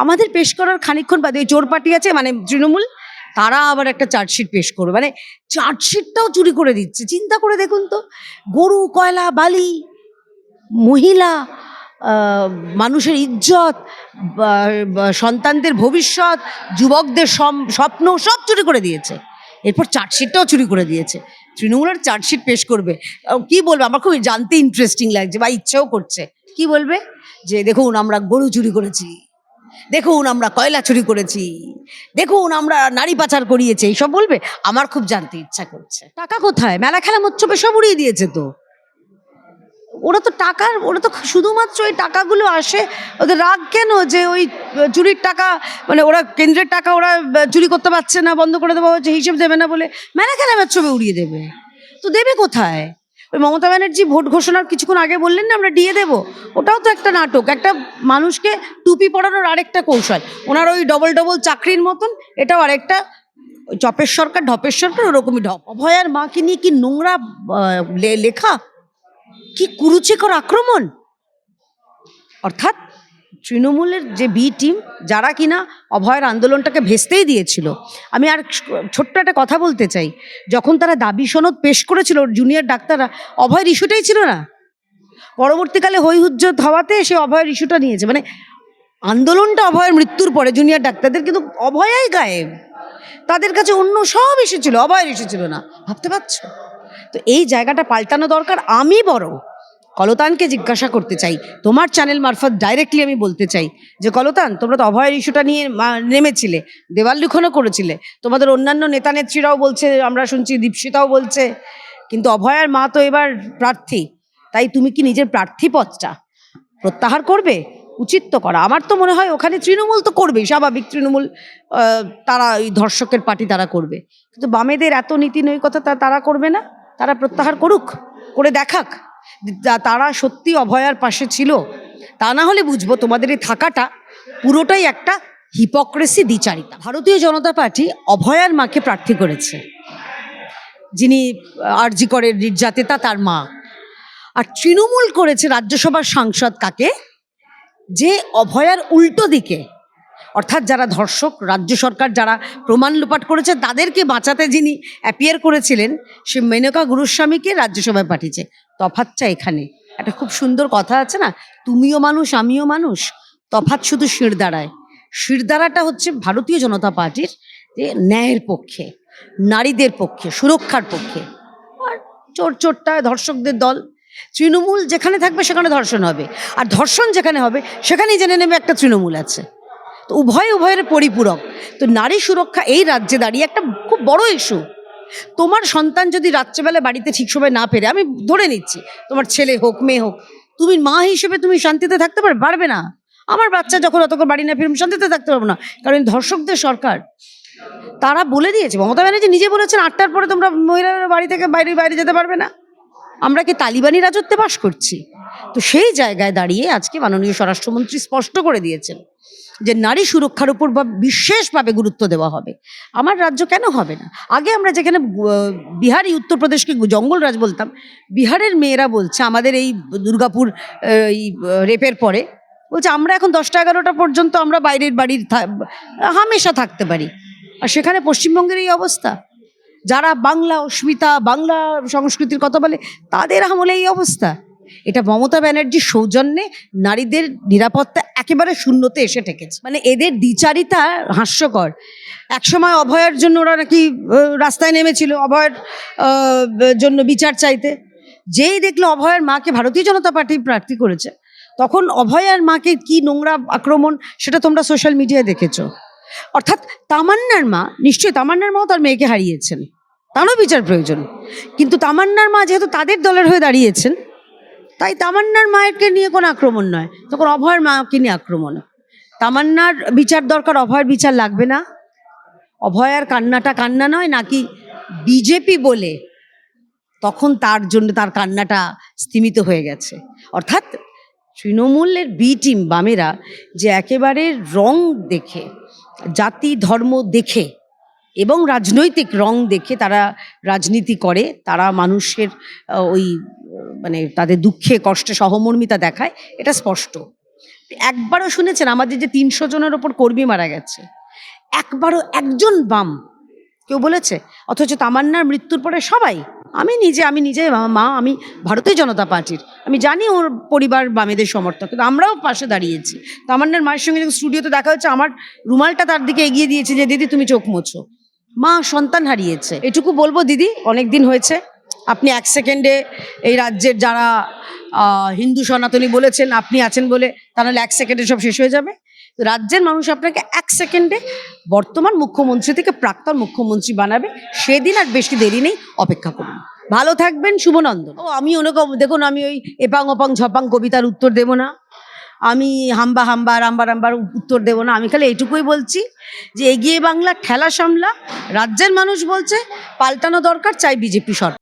আমাদের পেশ করার খানিকক্ষণ বাদে ওই চোর পার্টি আছে মানে তৃণমূল, তারা আবার একটা চার্জশিট পেশ করবে, মানে চার্জশিটটাও চুরি করে দিচ্ছে। চিন্তা করে দেখুন তো, গরু, কয়লা, বালি, মহিলা, মানুষের ইজ্জত, সন্তানদের ভবিষ্যৎ, যুবকদের স্বপ্ন সব চুরি করে দিয়েছে। এরপর চার্জশিটটাও চুরি করে দিয়েছে। তৃণমূলের চার্জশিট পেশ করবে, কি বলবে? আমার খুব জানতে ইন্টারেস্টিং লাগছে বা ইচ্ছেও করছে। কি বলবে? যে দেখুন আমরা গরু চুরি করেছি, দেখুন আমরা কয়লা চুরি করেছি, দেখুন আমরা নারী পাচার করিয়েছি, এইসব বলবে। আমার খুব জানতে ইচ্ছা করছে টাকা কোথায়? মেলা খেলা মৎস্যবে সব উড়িয়ে দিয়েছে তো। ওরা তো শুধুমাত্র ওই টাকাগুলো আসে, ওদের রাগ কেন যে ওই চুরির টাকা, মানে ওরা কেন্দ্রের টাকা ওরা চুরি করতে পারছে না, বন্ধ করে দেওয়া হচ্ছে, হিসেব দেবে না বলে মেলা খেলা মৎস্যবে উড়িয়ে দেবে। তো দেবে কোথায়? ওই মমতা ব্যানার্জি ভোট ঘোষণার কিছুক্ষণ আগে বললেন না আমরা দিয়ে দেবো, ওটাও তো একটা নাটক, একটা মানুষকে টুপি পরানোর আরেকটা কৌশল। ওনার ওই ডবল ডবল চাকরির মতন এটাও আরেকটা, চপের সরকার ঢপের সরকার, ওরকমই ঢপ। অভয়ার মাকে নিয়ে কি নোংরা লেখা, কি কুরুচিকর আক্রমণ। অর্থাৎ তৃণমূলের যে বি টিম, যারা কিনা অভয়ের আন্দোলনটাকে ভেস্তেই দিয়েছিল। আমি আর ছোট্ট একটা কথা বলতে চাই, যখন তারা দাবি সনদ পেশ করেছিল জুনিয়র ডাক্তাররা, অভয়ের ইস্যুটাই ছিল না। পরবর্তীকালে হই হুজ্জত হওয়াতে সে অভয়ের ইস্যুটা নিয়েছে, মানে আন্দোলনটা অভয়ের মৃত্যুর পরে জুনিয়র ডাক্তারদের, কিন্তু অভয়াই গায়েব। তাদের কাছে অন্য সব ইস্যু ছিল, অভয়ের ইস্যু ছিল না। ভাবতে পারছো? তো এই জায়গাটা পাল্টানো দরকার। আমি বড় কলতানকে জিজ্ঞাসা করতে চাই, তোমার চ্যানেল মারফত ডাইরেক্টলি আমি বলতে চাই যে কলতান, তোমরা তো অভয়ের ইস্যুটা নিয়ে নেমেছিলে, দেওয়াল লিখনও করেছিলে, তোমাদের অন্যান্য নেতা নেত্রীরাও বলছে, আমরা শুনছি দীপশিতাও বলছে, কিন্তু অভয়ার মা তো এবার প্রার্থী, তাই তুমি কি নিজের প্রার্থী পদটা প্রত্যাহার করবে? উচিত তো করা। আমার তো মনে হয় ওখানে তৃণমূল তো করবেই, স্বাভাবিক, তৃণমূল তারা ওই ধর্ষকের পার্টি তারা করবে, কিন্তু বামেদের এত নীতি নৈকতা তারা করবে না। তারা প্রত্যাহার করুক, করে দেখাক তারা সত্যি অভয়ার পাশে ছিল। তা না হলে বুঝবো তোমাদের এই থাকাটা পুরোটাই একটা হিপোক্রেসি, দ্বিচারিতা। ভারতীয় জনতা পার্টি অভয়ার মাকে প্রার্থী করেছে, যিনি আরজি করের নির্যাতিতা, তার মা। আর তৃণমূল করেছে রাজ্যসভার সাংসদ কাকে? যে অভয়ার উল্টো দিকে, অর্থাৎ যারা ধর্ষক, রাজ্য সরকার যারা প্রমাণ লোপাট করেছে তাদেরকে বাঁচাতে যিনি অ্যাপিয়ার করেছিলেন, সে মেনকা গুরুস্বামীকে রাজ্যসভায় পাঠিয়েছে। তফাৎটা এখানে একটা খুব সুন্দর কথা আছে না, তুমিও মানুষ আমিও মানুষ, তফাৎ শুধু শিরদাঁড়ায়। শিরদাঁড়াটা হচ্ছে ভারতীয় জনতা পার্টির যে ন্যায়ের পক্ষে, নারীদের পক্ষে, সুরক্ষার পক্ষে। আর চোরটা ধর্ষকদের দল। তৃণমূল যেখানে থাকবে সেখানে ধর্ষণ হবে, আর ধর্ষণ যেখানে হবে সেখানেই জেনে নেবে একটা তৃণমূল আছে। তো উভয়ের পরিপূরক। তো নারী সুরক্ষা এই রাজ্যে দাঁড়িয়ে একটা খুব বড় ইস্যু। তোমার সন্তান যদি রাত্রেবেলা বাড়িতে ঠিক সময় না ফেরে, আমি ধরে নিচ্ছি তোমার ছেলে হোক মেয়ে হোক, তুমি মা হিসেবে তুমি শান্তিতে থাকতে পারবে না। আমার বাচ্চা যখন অতক্ষণ বাড়ি না ফিরে শান্তিতে থাকতে পারবো না, কারণ ধর্ষকদের সরকার তারা বলে দিয়েছে। মমতা ব্যানার্জি নিজে বলেছেন 8টার পরে তোমরা মহিলারা বাড়ি থেকে বাইরে যেতে পারবে না। আমরা কি তালিবানি রাজত্বে বাস করছি? তো সেই জায়গায় দাঁড়িয়ে আজকে মাননীয় স্বরাষ্ট্রমন্ত্রী স্পষ্ট করে দিয়েছেন যে নারী সুরক্ষার উপর বিশেষভাবে গুরুত্ব দেওয়া হবে। আমার রাজ্য কেন হবে না? আগে আমরা যেখানে বিহারি উত্তরপ্রদেশকে জঙ্গলরাজ বলতাম, বিহারের মেয়েরা বলছে আমাদের এই দুর্গাপুর এই রেপের পরে বলছে আমরা এখন 10টা 11টা পর্যন্ত আমরা বাইরের বাড়ির হামেশা থাকতে পারি। আর সেখানে পশ্চিমবঙ্গের এই অবস্থা। যারা বাংলা অস্মিতা, বাংলা সংস্কৃতির কথা বলে, তাদের আমলে এই অবস্থা। এটা মমতা ব্যানার্জির সৌজন্যে নারীদের নিরাপত্তা একেবারে শূন্যতে এসে ঠেকেছে। মানে এদের দ্বিচারিতা হাস্যকর। একসময় অভয়ার জন্য ওরা নাকি রাস্তায় নেমেছিল অভয়ের জন্য বিচার চাইতে। যেই দেখলো অভয়ার মাকে ভারতীয় জনতা পার্টি প্রার্থী করেছে, তখন অভয়ার মাকে কি নোংরা আক্রমণ সেটা তোমরা সোশ্যাল মিডিয়ায় দেখেছো। অর্থাৎ তামান্নার মা, নিশ্চয়ই তামান্নার মাও তার মেয়েকে হারিয়েছেন, তারও বিচার প্রয়োজন, কিন্তু তামান্নার মা যেহেতু তাদের দলের হয়ে দাঁড়িয়েছেন, তাই তামান্নার মায়েরকে নিয়ে কোনো আক্রমণ নয়, তখন অভয়ের মাকে নিয়ে আক্রমণ। তামান্নার বিচার দরকার, অভয়ের বিচার লাগবে না। অভয়ার কান্নাটা কান্না নয়, নাকি বিজেপি বলে তখন তার জন্য তার কান্নাটা স্তিমিত হয়ে গেছে। অর্থাৎ তৃণমূলের বি টিম বামেরা যে একেবারে রং দেখে, জাতি ধর্ম দেখে এবং রাজনৈতিক রং দেখে তারা রাজনীতি করে, তারা মানুষের ওই মানে তাদের দুঃখে কষ্টে সহমর্মিতা দেখায়, এটা স্পষ্ট। একবারও শুনেছেন আমাদের যে 300 জনের ওপর কর্মী মারা গেছে, একবারও একজন বাম কেউ বলেছে? অথচ তামান্নার মৃত্যুর পরে সবাই, আমি নিজে মা, আমি ভারতীয় জনতা পার্টির, আমি জানি ওর পরিবার বামেদের সমর্থক, কিন্তু আমরাও পাশে দাঁড়িয়েছি। তামান্নার মায়ের সঙ্গে যখন স্টুডিওতে দেখা হচ্ছে, আমার রুমালটা তার দিকে এগিয়ে দিয়েছে যে দিদি তুমি চোখ মোছো। মা সন্তান হারিয়েছে। এটুকু বলবো দিদি, অনেক দিন হয়েছে, আপনি 1 সেকেন্ডে এই রাজ্যের যারা হিন্দু সনাতনী বলেছেন আপনি আছেন বলে, তা নাহলে 1 সেকেন্ডে সব শেষ হয়ে যাবে। তো রাজ্যের মানুষ আপনাকে 1 সেকেন্ডে বর্তমান মুখ্যমন্ত্রী থেকে প্রাক্তন মুখ্যমন্ত্রী বানাবে, সেদিন আর বেশি দেরি নেই, অপেক্ষা করুন। ভালো থাকবেন, শুভনন্দন। ও আমি দেখুন, আমি ওই এপাং ওপাং ঝপাং কবিতার উত্তর দেব না, আমি হাম্বা হাম্বা রাম্বা রাম্বার উত্তর দেব না। আমি খালি এইটুকুই বলছি যে এগিয়ে বাংলা ঠেলা সামলা, রাজ্যের মানুষ বলছে পাল্টানো দরকার, চাই বিজেপি সরকার।